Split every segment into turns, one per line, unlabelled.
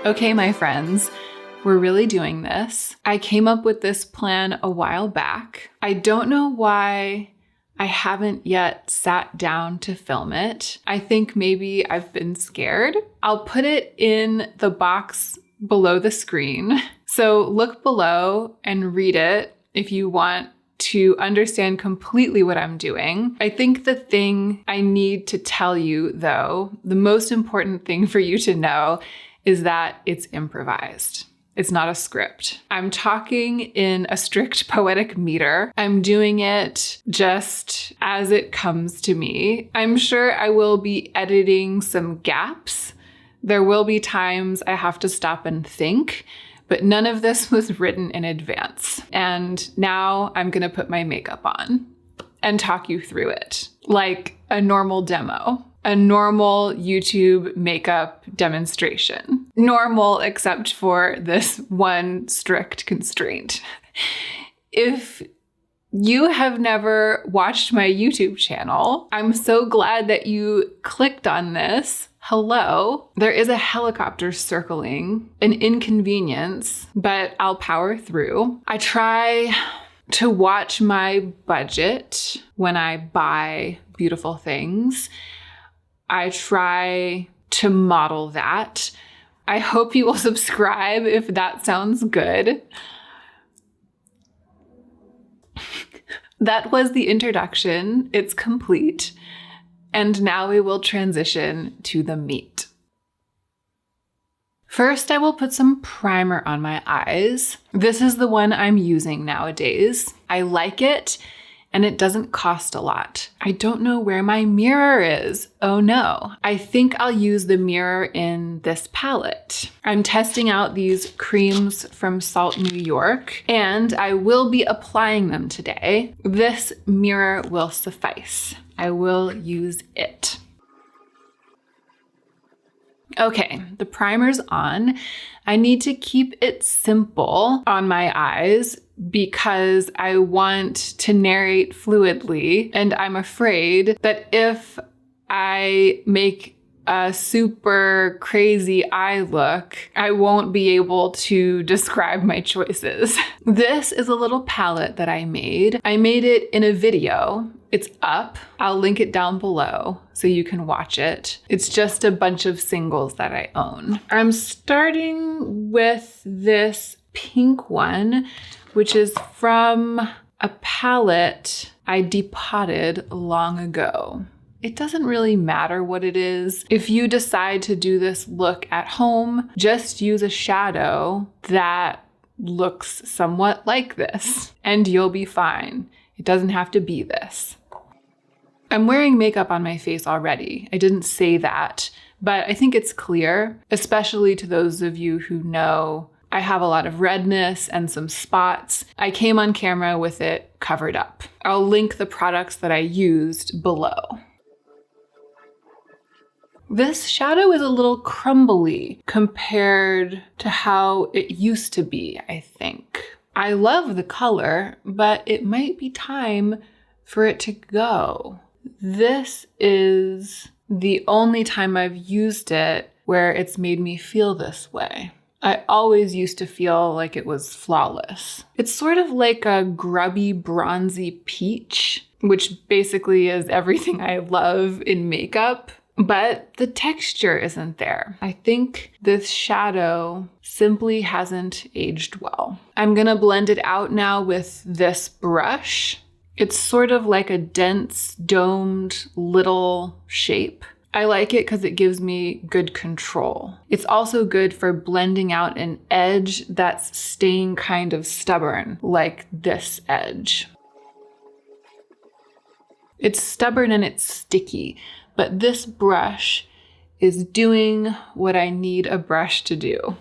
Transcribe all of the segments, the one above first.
Okay, my friends, we're really doing this. I came up with this plan a while back. I don't know why I haven't yet sat down to film it. I think maybe I've been scared. I'll put it in the box below the screen. So look below and read it if you want to understand completely what I'm doing. I think the thing I need to tell you, though, the most important thing for you to know is that it's improvised. It's not a script. I'm talking in a strict poetic meter. I'm doing it just as it comes to me. I'm sure I will be editing some gaps. There will be times I have to stop and think, but none of this was written in advance. And now I'm gonna put my makeup on and talk you through it like a normal demo. A normal YouTube makeup demonstration. Normal except for this one strict constraint. If you have never watched my YouTube channel, I'm so glad that you clicked on this. Hello. There is a helicopter circling, an inconvenience, but I'll power through. I try to watch my budget when I buy beautiful things. I try to model that. I hope you will subscribe if that sounds good. That was the introduction. It's complete. And now we will transition to the meat. First, I will put some primer on my eyes. This is the one I'm using nowadays. I like it. And it doesn't cost a lot. I don't know where my mirror is. Oh no. I think I'll use the mirror in this palette. I'm testing out these creams from Salt, New York, and I will be applying them today. This mirror will suffice. I will use it. Okay, the primer's on. I need to keep it simple on my eyes because I want to narrate fluidly, and I'm afraid that if I make a super crazy eye look, I won't be able to describe my choices. This is a little palette that I made. I made it in a video. It's up. I'll link it down below so you can watch it. It's just a bunch of singles that I own. I'm starting with this pink one, which is from a palette I depotted long ago. It doesn't really matter what it is. If you decide to do this look at home, just use a shadow that looks somewhat like this, and you'll be fine. It doesn't have to be this. I'm wearing makeup on my face already. I didn't say that, but I think it's clear, especially to those of you who know I have a lot of redness and some spots. I came on camera with it covered up. I'll link the products that I used below. This shadow is a little crumbly compared to how it used to be, I think. I love the color, but it might be time for it to go. This is the only time I've used it where it's made me feel this way. I always used to feel like it was flawless. It's sort of like a grubby, bronzy peach, which basically is everything I love in makeup, but the texture isn't there. I think this shadow simply hasn't aged well. I'm gonna blend it out now with this brush. It's sort of like a dense, domed little shape. I like it because it gives me good control. It's also good for blending out an edge that's staying kind of stubborn, like this edge. It's stubborn and it's sticky, but this brush is doing what I need a brush to do.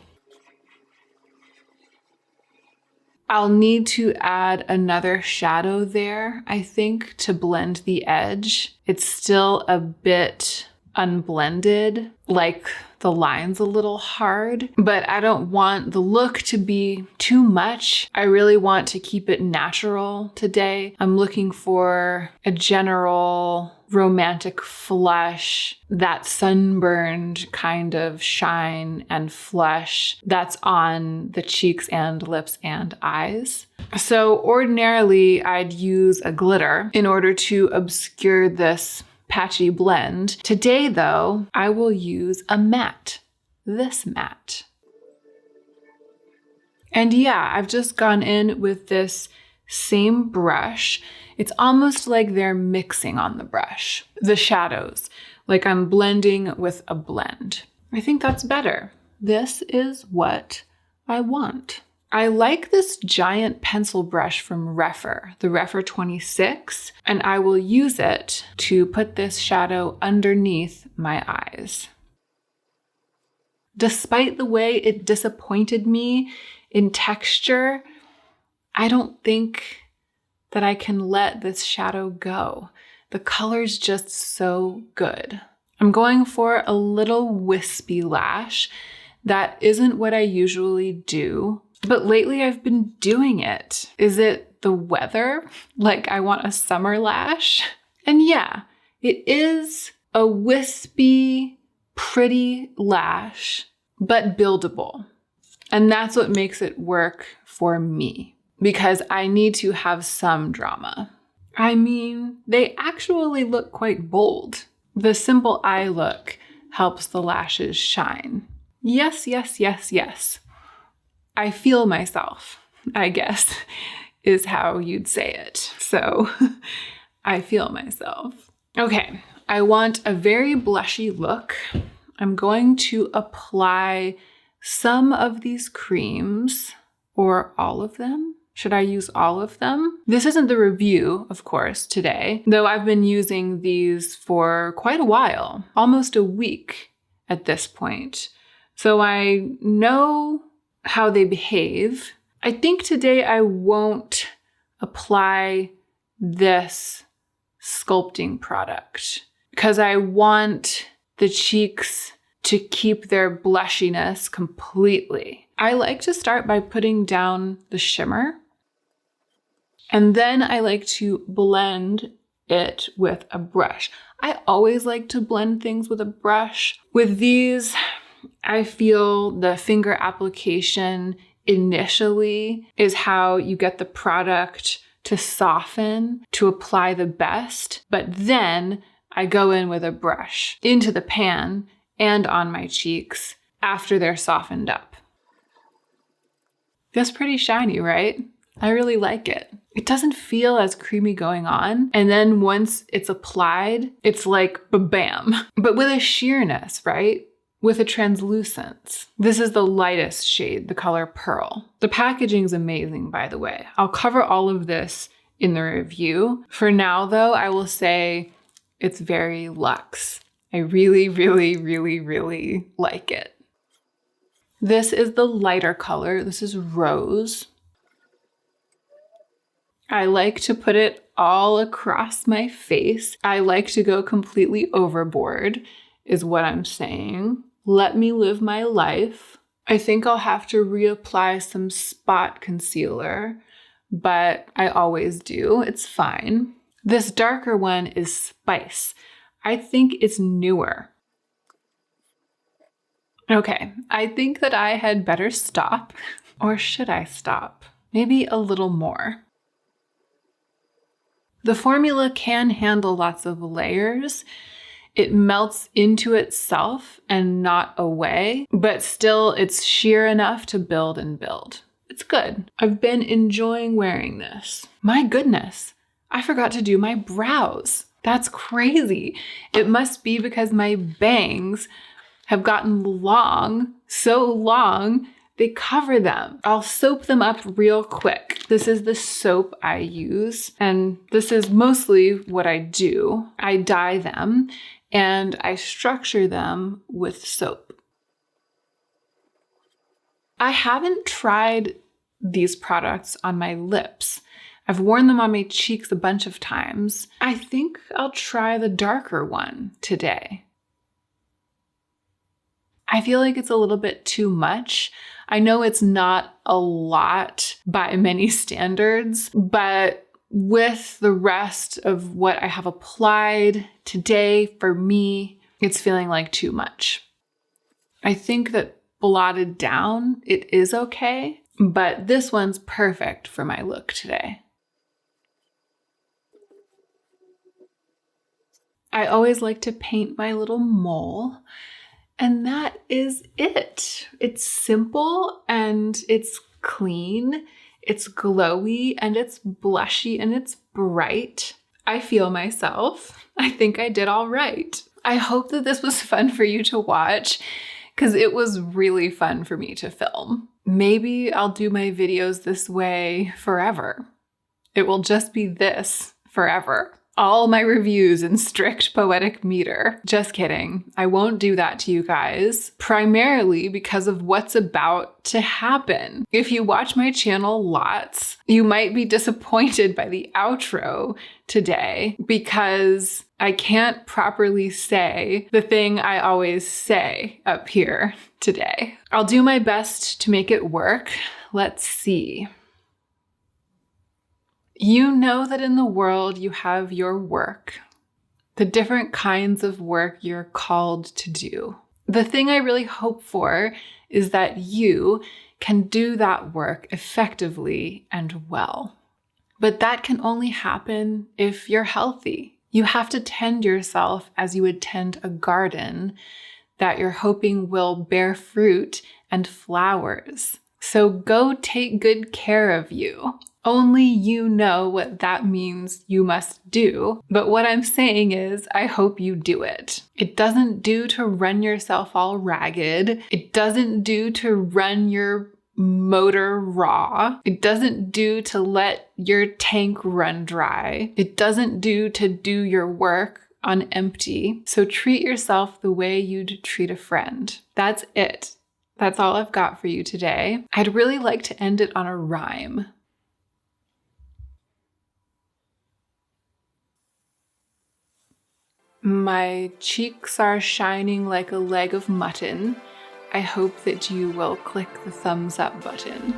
I'll need to add another shadow there, I think, to blend the edge. It's still a bit unblended, like the line's a little hard, but I don't want the look to be too much. I really want to keep it natural today. I'm looking for a general romantic flush, that sunburned kind of shine and flush that's on the cheeks and lips and eyes. So ordinarily I'd use a glitter in order to obscure this patchy blend. Today though, I will use a matte, this matte. And yeah, I've just gone in with this same brush. It's almost like they're mixing on the brush, the shadows, like I'm blending with a blend. I think that's better. This is what I want. I like this giant pencil brush from Rephr, the Rephr 26, and I will use it to put this shadow underneath my eyes. Despite the way it disappointed me in texture, I don't think that I can let this shadow go. The color's just so good. I'm going for a little wispy lash. That isn't what I usually do, but lately I've been doing it. Is it the weather? Like I want a summer lash? And yeah, it is a wispy, pretty lash, but buildable. And that's what makes it work for me, because I need to have some drama. I mean, they actually look quite bold. The simple eye look helps the lashes shine. Yes, yes, yes, yes. I feel myself, I guess, is how you'd say it. So I feel myself. Okay, I want a very blushy look. I'm going to apply some of these creams, or all of them. Should I use all of them? This isn't the review, of course, today, though I've been using these for quite a while, almost a week at this point. So I know how they behave. I think today I won't apply this sculpting product because I want the cheeks to keep their blushiness completely. I like to start by putting down the shimmer, and then I like to blend it with a brush. I always like to blend things with a brush. With these, I feel the finger application initially is how you get the product to soften, to apply the best, but then I go in with a brush into the pan and on my cheeks after they're softened up. Feels pretty shiny, right? I really like it. It doesn't feel as creamy going on. And then once it's applied, it's like bam, but with a sheerness, right? With a translucence. This is the lightest shade, the color Pearl. The packaging's amazing, by the way. I'll cover all of this in the review. For now, though, I will say it's very luxe. I really, really, really, really like it. This is the lighter color. This is Rose. I like to put it all across my face. I like to go completely overboard, is what I'm saying. Let me live my life. I think I'll have to reapply some spot concealer, but I always do. It's fine. This darker one is Spice. I think it's newer. Okay, I think that I had better stop. Or should I stop? Maybe a little more. The formula can handle lots of layers. It melts into itself and not away, but still it's sheer enough to build and build. It's good. I've been enjoying wearing this. My goodness, I forgot to do my brows. That's crazy. It must be because my bangs have gotten long, so long, they cover them. I'll soap them up real quick. This is the soap I use, and this is mostly what I do. I dye them, and I structure them with soap. I haven't tried these products on my lips. I've worn them on my cheeks a bunch of times. I think I'll try the darker one today. I feel like it's a little bit too much. I know it's not a lot by many standards, but with the rest of what I have applied today, for me, it's feeling like too much. I think that blotted down, it is okay, but this one's perfect for my look today. I always like to paint my little mole, and that is it. It's simple and it's clean, it's glowy and it's blushy and it's bright. I feel myself. I think I did all right. I hope that this was fun for you to watch because it was really fun for me to film. Maybe I'll do my videos this way forever. It will just be this forever. All my reviews in strict poetic meter. Just kidding. I won't do that to you guys, primarily because of what's about to happen. If you watch my channel lots, you might be disappointed by the outro today because I can't properly say the thing I always say up here today. I'll do my best to make it work. Let's see. You know that in the world you have your work, the different kinds of work you're called to do. The thing I really hope for is that you can do that work effectively and well. But that can only happen if you're healthy. You have to tend yourself as you would tend a garden that you're hoping will bear fruit and flowers. So go take good care of you. Only you know what that means you must do. But what I'm saying is, I hope you do it. It doesn't do to run yourself all ragged. It doesn't do to run your motor raw. It doesn't do to let your tank run dry. It doesn't do to do your work on empty. So treat yourself the way you'd treat a friend. That's it. That's all I've got for you today. I'd really like to end it on a rhyme. My cheeks are shining like a leg of mutton. I hope that you will click the thumbs up button.